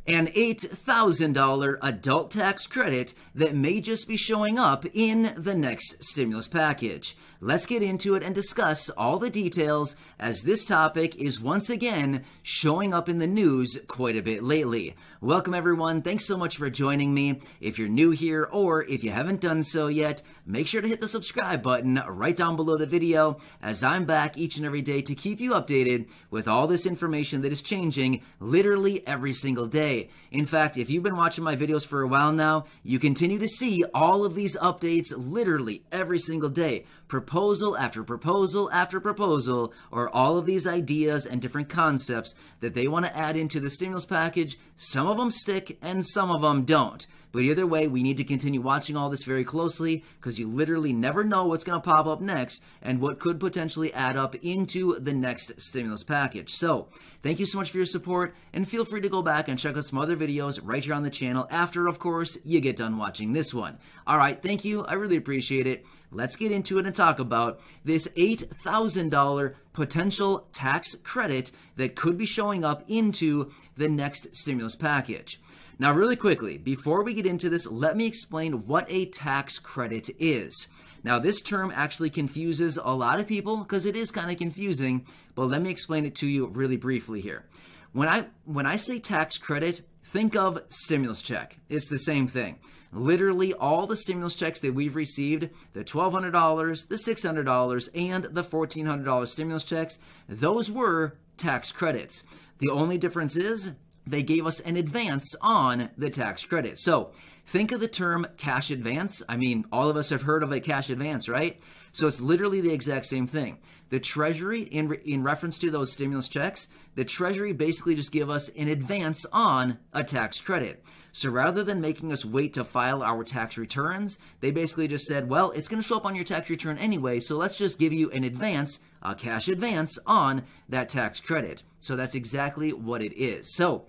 An $8,000 adult tax credit that may just be showing up in the next stimulus package. Let's get into it and discuss all the details, as this topic is once again showing up in the news quite a bit lately. Welcome everyone, thanks so much for joining me. If you're new here or if you haven't done so yet, make sure to hit the subscribe button right down below the video, as I'm back each and every day to keep you updated with all this information that is changing literally every single day. In fact, if you've been watching my videos for a while now, you continue to see all of these updates literally every single day. Proposal after proposal after proposal, or all of these ideas and different concepts that they want to add into the stimulus package. Some of them stick and some of them don't. But either way, we need to continue watching all this very closely, because you literally never know what's going to pop up next and what could potentially add up into the next stimulus package. So, thank you so much for your support, and feel free to go back and check out some other videos right here on the channel after, of course, you get done watching this one. Alright, thank you. I really appreciate it. Let's get into it and talk about this $8,000 potential tax credit that could be showing up into the next stimulus package. Now, really quickly, before we get into this, let me explain what a tax credit is. Now, this term actually confuses a lot of people because it is kind of confusing, but let me explain it to you really briefly here. When I say tax credit, think of stimulus check. It's the same thing. Literally all the stimulus checks that we've received, the $1,200, the $600, and the $1,400 stimulus checks, those were tax credits. The only difference is they gave us an advance on the tax credit. So think of the term cash advance. I mean, all of us have heard of a cash advance, right? So it's literally the exact same thing. The Treasury, in reference to those stimulus checks, the Treasury basically just give us an advance on a tax credit. So rather than making us wait to file our tax returns, they basically just said, well, it's going to show up on your tax return anyway, so let's just give you an advance, a cash advance on that tax credit. So that's exactly what it is. So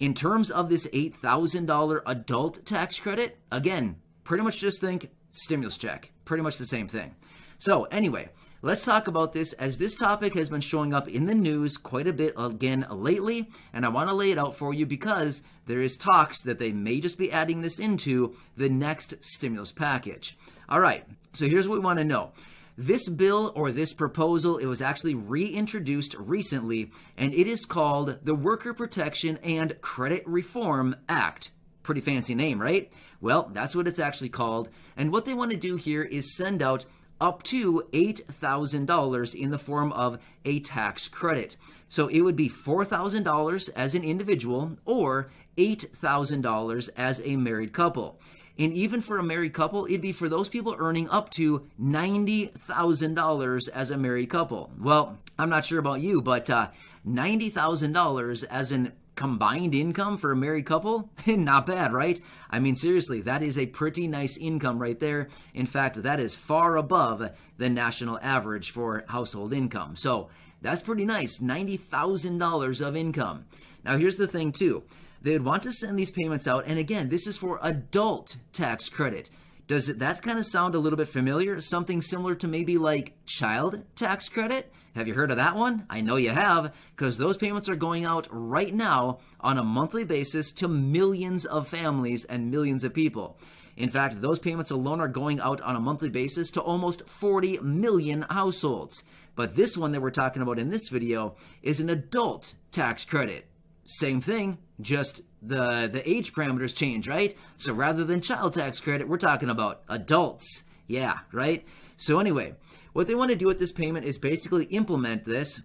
in terms of this $8,000 adult tax credit, again, pretty much just think stimulus check. Pretty much the same thing. So anyway, let's talk about this, as this topic has been showing up in the news quite a bit again lately, and I want to lay it out for you because there is talks that they may just be adding this into the next stimulus package. All right, so here's what we want to know. This bill, or this proposal, it was actually reintroduced recently, and it is called the Worker Protection and Credit Reform Act. Pretty fancy name, right? Well, that's what it's actually called, and what they want to do here is send out up to $8,000 in the form of a tax credit. So it would be $4,000 as an individual or $8,000 as a married couple. And even for a married couple, it'd be for those people earning up to $90,000 as a married couple. Well, I'm not sure about you, but $90,000 as an combined income for a married couple? Not bad, right? I mean, seriously, that is a pretty nice income right there. In fact, that is far above the national average for household income. So that's pretty nice, $90,000 of income. Now, here's the thing, too. They'd want to send these payments out, and again, this is for adult tax credit. Does that kind of sound a little bit familiar? Something similar to maybe like child tax credit? Have you heard of that one? I know you have, because those payments are going out right now on a monthly basis to millions of families and millions of people. In fact, those payments alone are going out on a monthly basis to almost 40 million households. But this one that we're talking about in this video is an adult tax credit. Same thing, just the age parameters change, right? So rather than child tax credit, we're talking about adults. Yeah, right? So anyway, what they want to do with this payment is basically implement this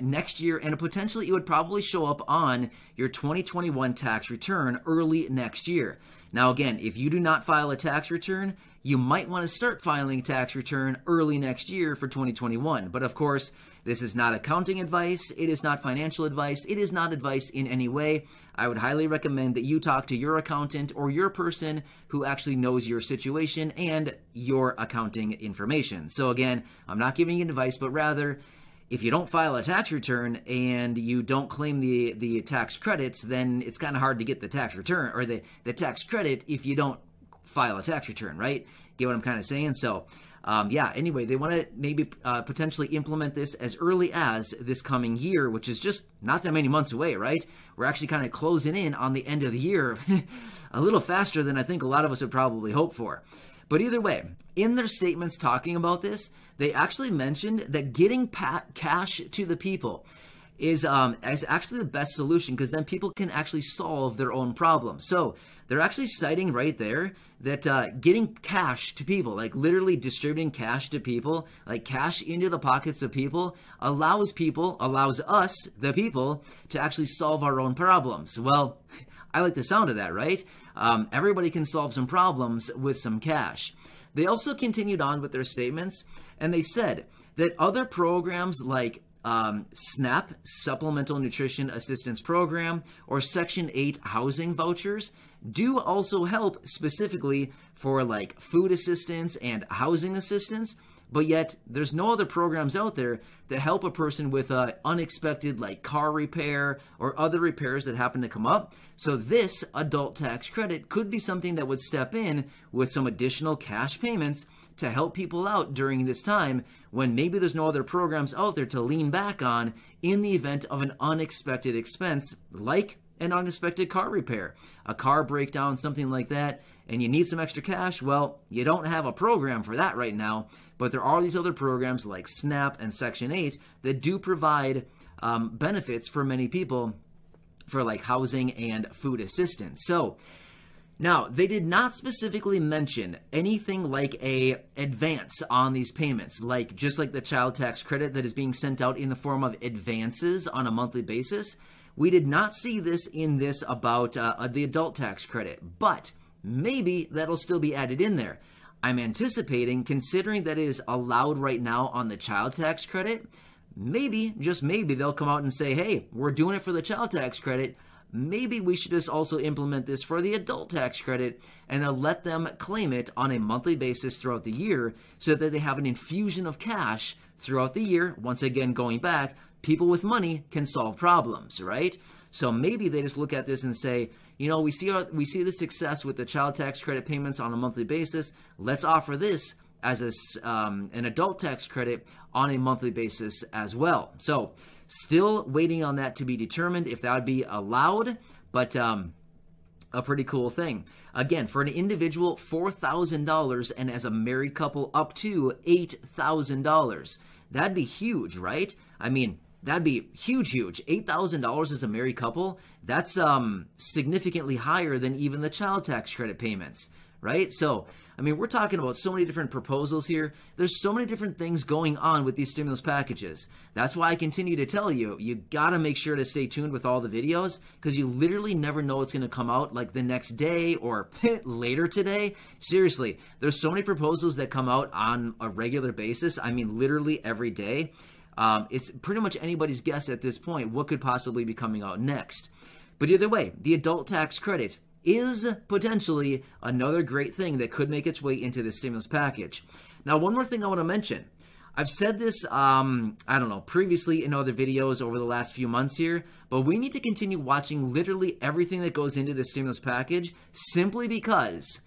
next year, and potentially it would probably show up on your 2021 tax return early next year. Now again, if you do not file a tax return, you might want to start filing a tax return early next year for 2021. But of course, this is not accounting advice, it is not financial advice, it is not advice in any way. I would highly recommend that you talk to your accountant or your person who actually knows your situation and your accounting information. So again, I'm not giving you advice, but rather, if you don't file a tax return and you don't claim the tax credits, then it's kind of hard to get the tax return or the tax credit if you don't file a tax return, right? Get what I'm kind of saying? So yeah, anyway, they want to maybe potentially implement this as early as this coming year, which is just not that many months away, right? We're actually kind of closing in on the end of the year a little faster than I think a lot of us would probably hope for. But either way, in their statements talking about this, they actually mentioned that getting cash to the people is actually the best solution, because then people can actually solve their own problems. So they're actually citing right there that getting cash to people, like literally distributing cash to people, like cash into the pockets of people, allows us, the people, to actually solve our own problems. Well, I like the sound of that, right? Everybody can solve some problems with some cash. They also continued on with their statements, and they said that other programs like SNAP, Supplemental Nutrition Assistance Program, or Section 8 housing vouchers do also help specifically for like food assistance and housing assistance, but yet there's no other programs out there that help a person with unexpected like car repair or other repairs that happen to come up. So this adult tax credit could be something that would step in with some additional cash payments to help people out during this time when maybe there's no other programs out there to lean back on in the event of an unexpected expense, like an unexpected car repair, a car breakdown, something like that, and you need some extra cash. Well, you don't have a program for that right now, but there are these other programs like SNAP and Section 8 that do provide benefits for many people for like housing and food assistance. So now, they did not specifically mention anything like a advance on these payments, like just like the child tax credit that is being sent out in the form of advances on a monthly basis. We did not see this in this about the adult tax credit, but maybe that'll still be added in there. I'm anticipating, considering that it is allowed right now on the child tax credit, maybe, just maybe, they'll come out and say, hey, we're doing it for the child tax credit. Maybe we should just also implement this for the adult tax credit and then let them claim it on a monthly basis throughout the year so that they have an infusion of cash throughout the year. Once again, going back, people with money can solve problems, right? So maybe they just look at this and say, you know, we see the success with the child tax credit payments on a monthly basis. Let's offer this as an adult tax credit on a monthly basis as well. So still waiting on that to be determined if that would be allowed, but a pretty cool thing. Again, for an individual, $4,000, and as a married couple, up to $8,000. That'd be huge, right? I mean, that'd be huge. $8,000 as a married couple, that's significantly higher than even the child tax credit payments, right? So, I mean, we're talking about so many different proposals here. There's so many different things going on with these stimulus packages. That's why I continue to tell you, you gotta make sure to stay tuned with all the videos, because you literally never know what's gonna come out like the next day or later today. Seriously, there's so many proposals that come out on a regular basis. I mean, literally every day. It's pretty much anybody's guess at this point what could possibly be coming out next. But either way, the adult tax credit is potentially another great thing that could make its way into the stimulus package. Now, one more thing I want to mention. I've said this, I don't know, previously in other videos over the last few months here, but we need to continue watching literally everything that goes into the stimulus package, simply because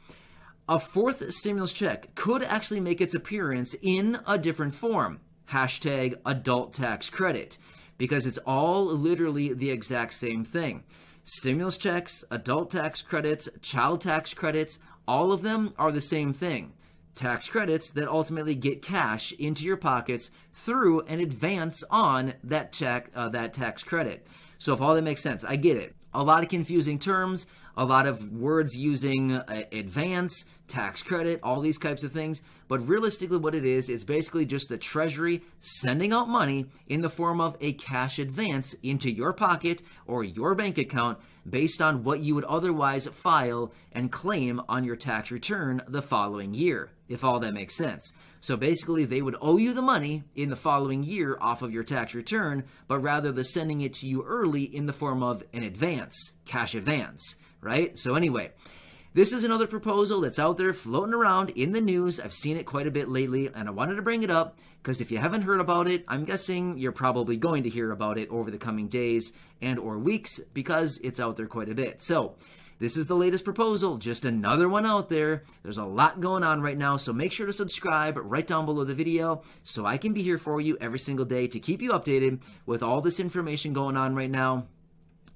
a fourth stimulus check could actually make its appearance in a different form. Hashtag adult tax credit, because it's all literally the exact same thing. Stimulus checks, adult tax credits, child tax credits, all of them are the same thing. Tax credits that ultimately get cash into your pockets through an advance on that tax credit. So if all that makes sense, I get it. A lot of confusing terms, a lot of words using advance, tax credit, all these types of things. But realistically what it is basically just the Treasury sending out money in the form of a cash advance into your pocket or your bank account based on what you would otherwise file and claim on your tax return the following year, if all that makes sense. So basically they would owe you the money in the following year off of your tax return, but rather they're sending it to you early in the form of an advance, cash advance, right? So anyway, this is another proposal that's out there floating around in the news. I've seen it quite a bit lately, and I wanted to bring it up because if you haven't heard about it, I'm guessing you're probably going to hear about it over the coming days and or weeks because it's out there quite a bit. So this is the latest proposal, just another one out there. There's a lot going on right now, so make sure to subscribe right down below the video so I can be here for you every single day to keep you updated with all this information going on right now,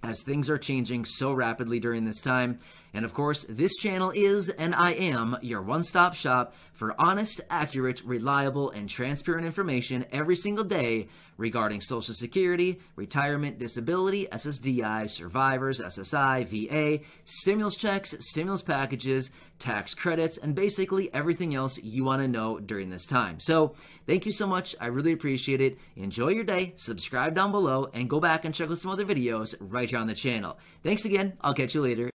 as things are changing so rapidly during this time. And of course, this channel is, and I am, your one-stop shop for honest, accurate, reliable, and transparent information every single day regarding Social Security, retirement, disability, SSDI, survivors, SSI, VA, stimulus checks, stimulus packages, tax credits, and basically everything else you want to know during this time. So thank you so much. I really appreciate it. Enjoy your day, subscribe down below, and go back and check out some other videos right here on the channel. Thanks again. I'll catch you later.